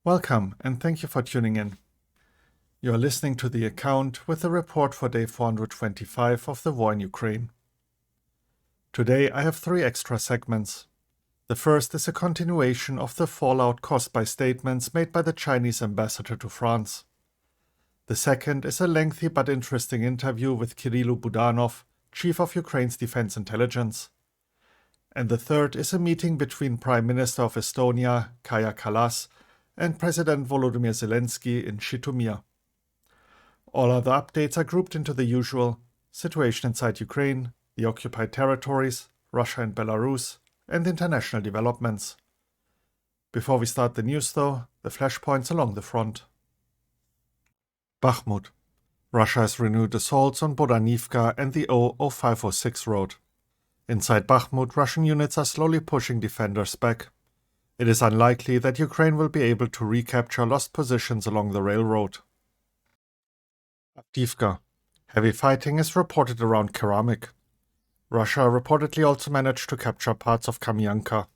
Welcome and thank you for tuning in. You are listening to the account with the report for day 425 of the war in Ukraine. Today I have 3 extra segments. The first is a continuation of the fallout caused by statements made by the Chinese ambassador to France. The second is a lengthy but interesting interview with Kyrylo Budanov, chief of Ukraine's defense intelligence. And the third is a meeting between Prime Minister of Estonia, Kallas, and President Volodymyr Zelensky in Zhytomyr. All other updates are grouped into the usual situation inside Ukraine, the occupied territories, Russia and Belarus, and international developments. Before we start the news though, the flashpoints along the front. Bakhmut. Russia has renewed assaults on Budanivka and the O0506 road. Inside Bakhmut, Russian units are slowly pushing defenders back. It is unlikely that Ukraine will be able to recapture lost positions along the railroad. Avdiivka. Heavy fighting is reported around Keramik. Russia reportedly also managed to capture parts of Kamyanka.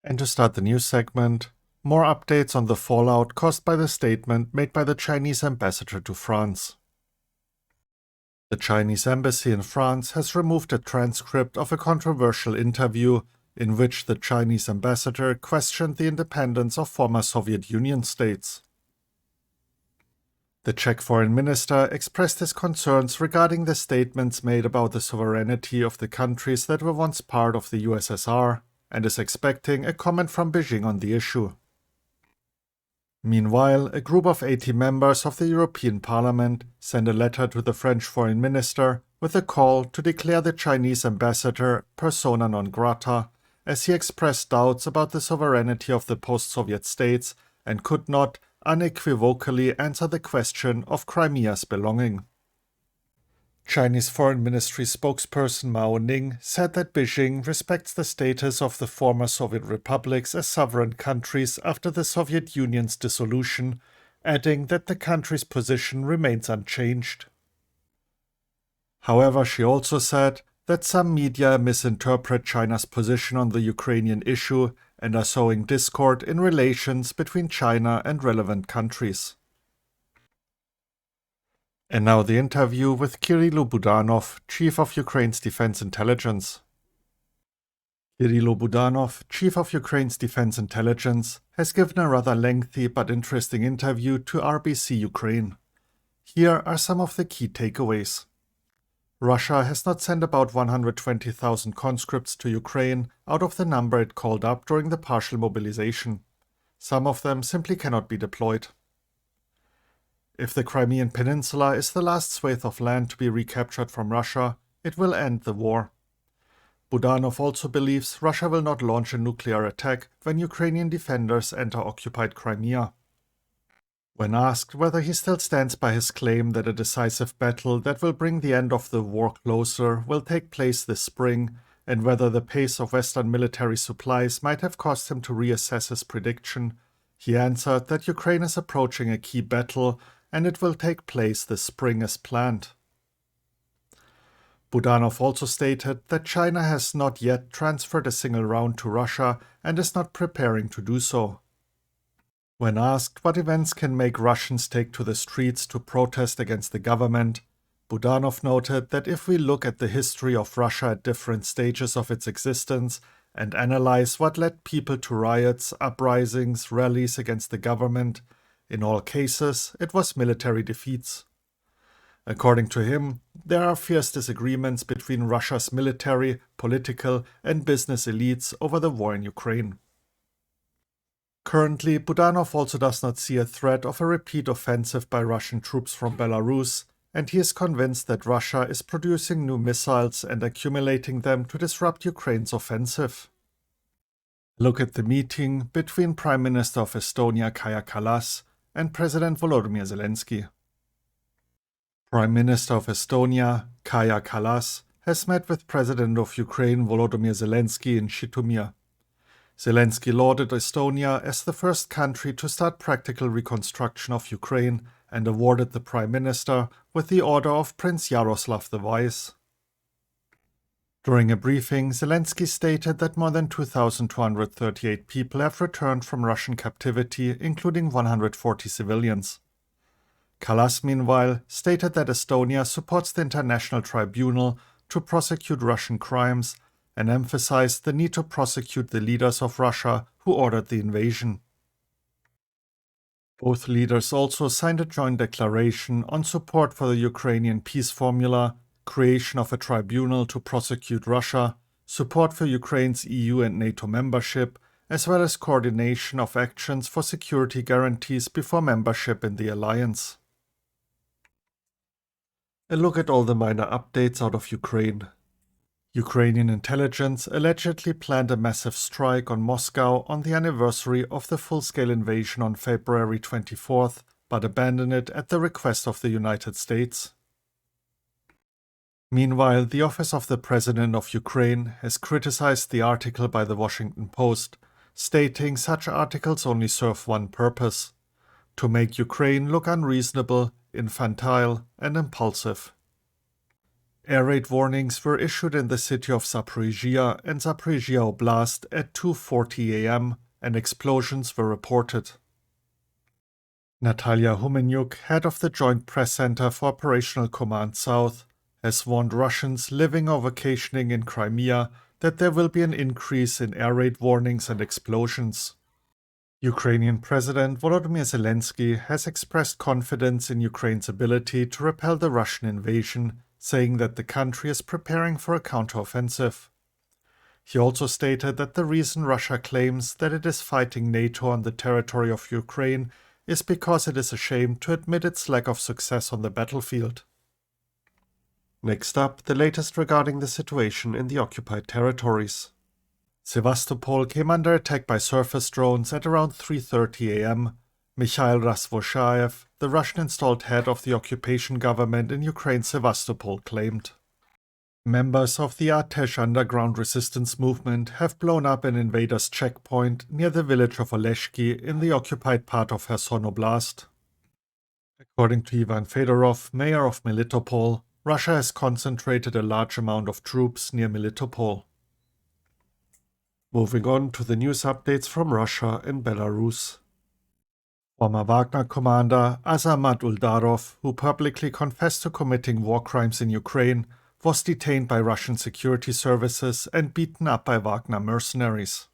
And to start the news segment, more updates on the fallout caused by the statement made by the Chinese ambassador to France. The Chinese embassy in France has removed a transcript of a controversial interview in which the Chinese ambassador questioned the independence of former Soviet Union states. The Czech foreign minister expressed his concerns regarding the statements made about the sovereignty of the countries that were once part of the USSR and is expecting a comment from Beijing on the issue. Meanwhile, a group of 80 members of the European Parliament sent a letter to the French foreign minister with a call to declare the Chinese ambassador persona non grata, as he expressed doubts about the sovereignty of the post-Soviet states and could not unequivocally answer the question of Crimea's belonging. Chinese Foreign Ministry spokesperson Mao Ning said that Beijing respects the status of the former Soviet republics as sovereign countries after the Soviet Union's dissolution, adding that the country's position remains unchanged. However, she also said that some media misinterpret China's position on the Ukrainian issue and are sowing discord in relations between China and relevant countries. And now the interview with Kyrylo Budanov, chief of Ukraine's defense intelligence. Kyrylo Budanov, chief of Ukraine's defense intelligence, has given a rather lengthy but interesting interview to RBC Ukraine. Here are some of the key takeaways. Russia has not sent about 120,000 conscripts to Ukraine out of the number it called up during the partial mobilization. Some of them simply cannot be deployed. If the Crimean Peninsula is the last swathe of land to be recaptured from Russia, it will end the war. Budanov also believes Russia will not launch a nuclear attack when Ukrainian defenders enter occupied Crimea. When asked whether he still stands by his claim that a decisive battle that will bring the end of the war closer will take place this spring, and whether the pace of Western military supplies might have caused him to reassess his prediction, he answered that Ukraine is approaching a key battle and it will take place this spring as planned. Budanov also stated that China has not yet transferred a single round to Russia and is not preparing to do so. When asked what events can make Russians take to the streets to protest against the government, Budanov noted that if we look at the history of Russia at different stages of its existence and analyze what led people to riots, uprisings, rallies against the government, in all cases it was military defeats. According to him, there are fierce disagreements between Russia's military, political, and business elites over the war in Ukraine. Currently, Budanov also does not see a threat of a repeat offensive by Russian troops from Belarus, and he is convinced that Russia is producing new missiles and accumulating them to disrupt Ukraine's offensive. Look at the meeting between Prime Minister of Estonia Kallas and President Volodymyr Zelensky. Prime Minister of Estonia Kallas has met with President of Ukraine Volodymyr Zelensky in Zhytomyr. Zelensky lauded Estonia as the first country to start practical reconstruction of Ukraine and awarded the Prime Minister with the Order of Prince Yaroslav the Wise. During a briefing, Zelensky stated that more than 2,238 people have returned from Russian captivity, including 140 civilians. Kallas, meanwhile, stated that Estonia supports the International Tribunal to prosecute Russian crimes and emphasized the need to prosecute the leaders of Russia who ordered the invasion. Both leaders also signed a joint declaration on support for the Ukrainian peace formula, creation of a tribunal to prosecute Russia, support for Ukraine's EU and NATO membership, as well as coordination of actions for security guarantees before membership in the alliance. A look at all the minor updates out of Ukraine. Ukrainian intelligence allegedly planned a massive strike on Moscow on the anniversary of the full-scale invasion on February 24th, but abandoned it at the request of the United States. Meanwhile, the Office of the President of Ukraine has criticized the article by the Washington Post, stating such articles only serve one purpose: to make Ukraine look unreasonable, infantile, and impulsive. Air raid warnings were issued in the city of Zaporizhzhia and Zaporizhzhia Oblast at 2:40 a.m., and explosions were reported. Natalia Humeniuk, head of the Joint Press Center for Operational Command South, has warned Russians living or vacationing in Crimea that there will be an increase in air raid warnings and explosions. Ukrainian President Volodymyr Zelensky has expressed confidence in Ukraine's ability to repel the Russian invasion, saying that the country is preparing for a counteroffensive. He also stated that the reason Russia claims that it is fighting NATO on the territory of Ukraine is because it is ashamed to admit its lack of success on the battlefield. Next up, the latest regarding the situation in the occupied territories. Sevastopol came under attack by surface drones at around 3:30 a.m., Mikhail Razvozhaev, the Russian-installed head of the occupation government in Ukraine's Sevastopol, claimed. Members of the Artesh underground resistance movement have blown up an invaders' checkpoint near the village of Oleshky in the occupied part of Kherson Oblast. According to Ivan Fedorov, mayor of Melitopol, Russia has concentrated a large amount of troops near Melitopol. Moving on to the news updates from Russia and Belarus. Former Wagner commander Azamat Uldarov, who publicly confessed to committing war crimes in Ukraine, was detained by Russian security services and beaten up by Wagner mercenaries.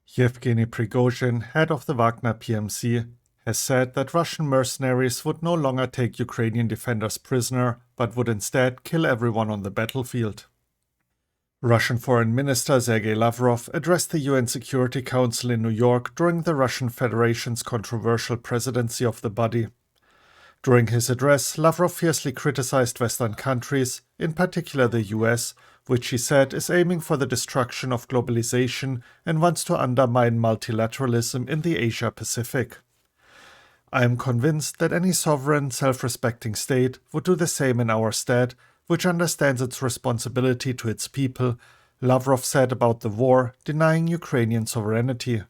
Yevgeny Prigozhin, head of the Wagner PMC, has said that Russian mercenaries would no longer take Ukrainian defenders prisoner, but would instead kill everyone on the battlefield. Russian Foreign Minister Sergei Lavrov addressed the UN Security Council in New York during the Russian Federation's controversial presidency of the body. During his address, Lavrov fiercely criticized Western countries, in particular the US, which he said is aiming for the destruction of globalization and wants to undermine multilateralism in the Asia-Pacific. I am convinced that any sovereign, self-respecting state would do the same in our stead, which understands its responsibility to its people, Lavrov said about the war, denying Ukrainian sovereignty.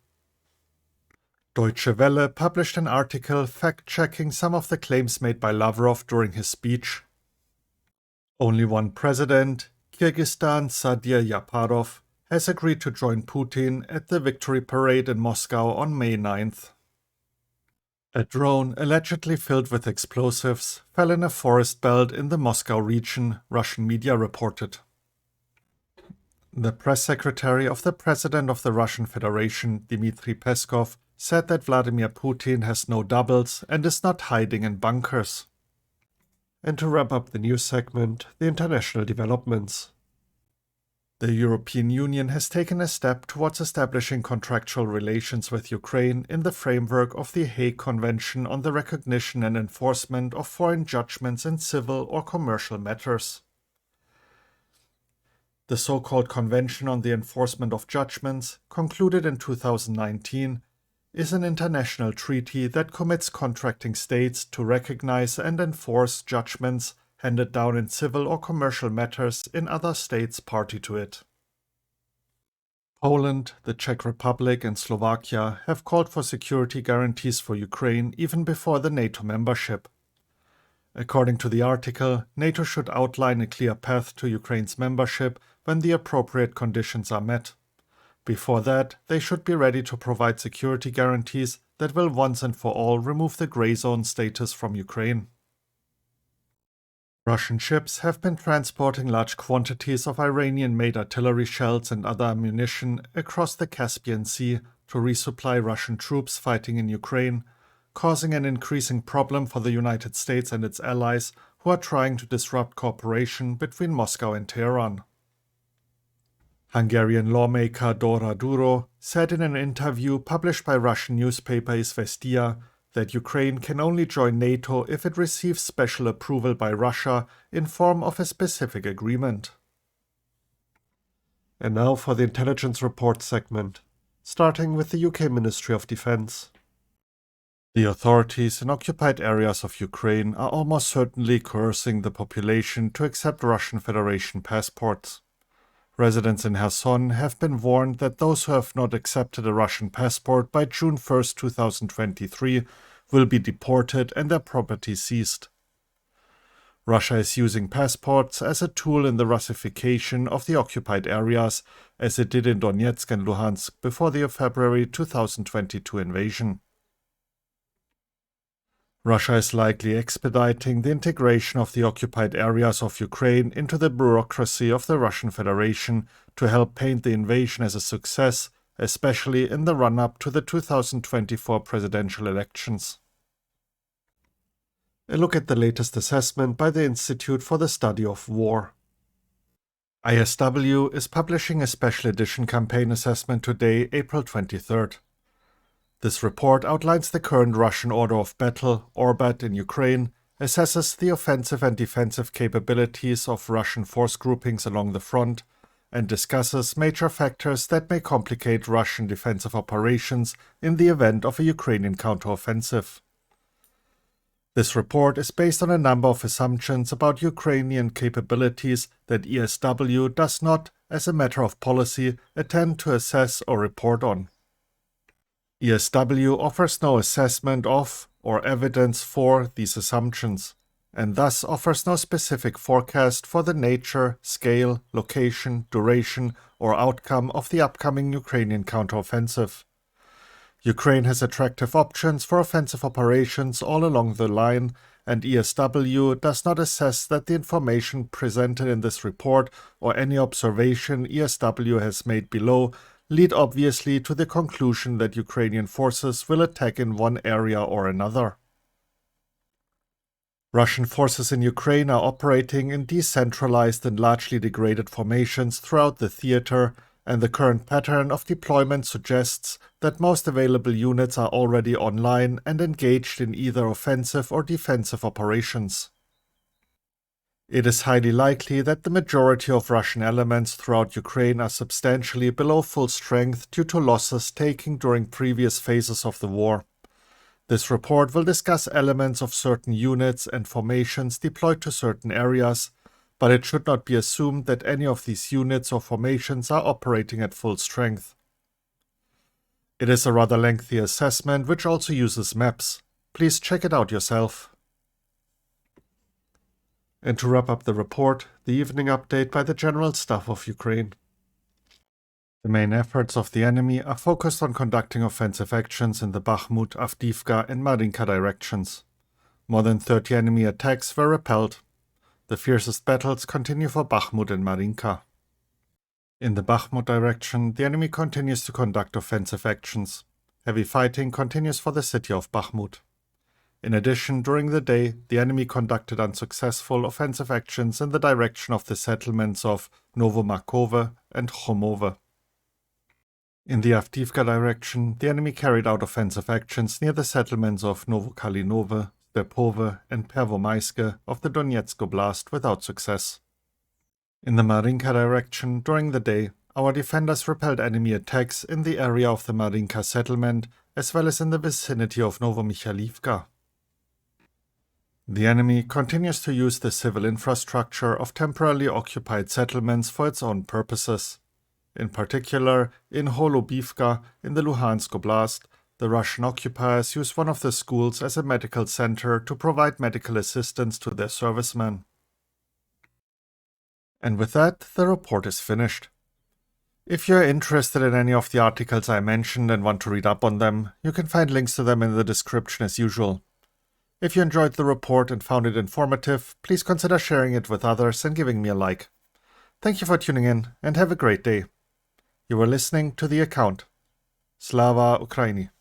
Deutsche Welle published an article fact-checking some of the claims made by Lavrov during his speech. Only one president, Kyrgyzstan's Sadir Yaparov, has agreed to join Putin at the victory parade in Moscow on May 9th. A drone allegedly filled with explosives fell in a forest belt in the Moscow region, Russian media reported. The press secretary of the President of the Russian Federation, Dmitry Peskov, said that Vladimir Putin has no doubles and is not hiding in bunkers. And to wrap up the news segment, the international developments. The European Union has taken a step towards establishing contractual relations with Ukraine in the framework of the Hague Convention on the Recognition and Enforcement of Foreign Judgments in Civil or Commercial Matters. The so-called Convention on the Enforcement of Judgments, concluded in 2019, is an international treaty that commits contracting states to recognize and enforce judgments handed down in civil or commercial matters in other states party to it. Poland, the Czech Republic, and Slovakia have called for security guarantees for Ukraine even before the NATO membership. According to the article, NATO should outline a clear path to Ukraine's membership when the appropriate conditions are met. Before that, they should be ready to provide security guarantees that will once and for all remove the grey zone status from Ukraine. Russian ships have been transporting large quantities of Iranian-made artillery shells and other ammunition across the Caspian Sea to resupply Russian troops fighting in Ukraine, causing an increasing problem for the United States and its allies who are trying to disrupt cooperation between Moscow and Tehran. Hungarian lawmaker Dora Duro said in an interview published by Russian newspaper Izvestia that Ukraine can only join NATO if it receives special approval by Russia in form of a specific agreement. And now for the intelligence report segment, starting with the UK Ministry of Defence. The authorities in occupied areas of Ukraine are almost certainly coercing the population to accept Russian Federation passports. Residents in Kherson have been warned that those who have not accepted a Russian passport by June 1, 2023 will be deported and their property seized. Russia is using passports as a tool in the Russification of the occupied areas, as it did in Donetsk and Luhansk before the February 2022 invasion. Russia is likely expediting the integration of the occupied areas of Ukraine into the bureaucracy of the Russian Federation to help paint the invasion as a success, especially in the run-up to the 2024 presidential elections. A look at the latest assessment by the Institute for the Study of War. ISW is publishing a special edition campaign assessment today, April 23rd. This report outlines the current Russian order of battle, ORBAT, in Ukraine, assesses the offensive and defensive capabilities of Russian force groupings along the front, and discusses major factors that may complicate Russian defensive operations in the event of a Ukrainian counteroffensive. This report is based on a number of assumptions about Ukrainian capabilities that ISW does not, as a matter of policy, attempt to assess or report on. ISW offers no assessment of or evidence for these assumptions, and thus offers no specific forecast for the nature, scale, location, duration, or outcome of the upcoming Ukrainian counteroffensive. Ukraine has attractive options for offensive operations all along the line, and ISW does not assess that the information presented in this report or any observation ISW has made below lead obviously to the conclusion that Ukrainian forces will attack in one area or another. Russian forces in Ukraine are operating in decentralized and largely degraded formations throughout the theater, and the current pattern of deployment suggests that most available units are already online and engaged in either offensive or defensive operations. It is highly likely that the majority of Russian elements throughout Ukraine are substantially below full strength due to losses taken during previous phases of the war. This report will discuss elements of certain units and formations deployed to certain areas, but it should not be assumed that any of these units or formations are operating at full strength. It is a rather lengthy assessment which also uses maps. Please check it out yourself. And to wrap up the report, the evening update by the General Staff of Ukraine. The main efforts of the enemy are focused on conducting offensive actions in the Bakhmut, Avdiivka and Marinka directions. More than 30 enemy attacks were repelled. The fiercest battles continue for Bakhmut and Marinka. In the Bakhmut direction, the enemy continues to conduct offensive actions. Heavy fighting continues for the city of Bakhmut. In addition, during the day, the enemy conducted unsuccessful offensive actions in the direction of the settlements of Novomarkove and Khomove. In the Avdiivka direction, the enemy carried out offensive actions near the settlements of Novokalinove, Stepove and Pervomaiske of the Donetsk Oblast without success. In the Marinka direction, during the day, our defenders repelled enemy attacks in the area of the Marinka settlement as well as in the vicinity of Novomichalivka. The enemy continues to use the civil infrastructure of temporarily occupied settlements for its own purposes. In particular, in Holubivka, in the Luhansk Oblast, The Russian occupiers use one of the schools as a medical center to provide medical assistance to their servicemen. And with that, the report is finished. If you're interested in any of the articles I mentioned and want to read up on them, you can find links to them in the description as usual. If you enjoyed the report and found it informative, please consider sharing it with others and giving me a like. Thank you for tuning in and have a great day. You were listening to The Account. Slava Ukraini.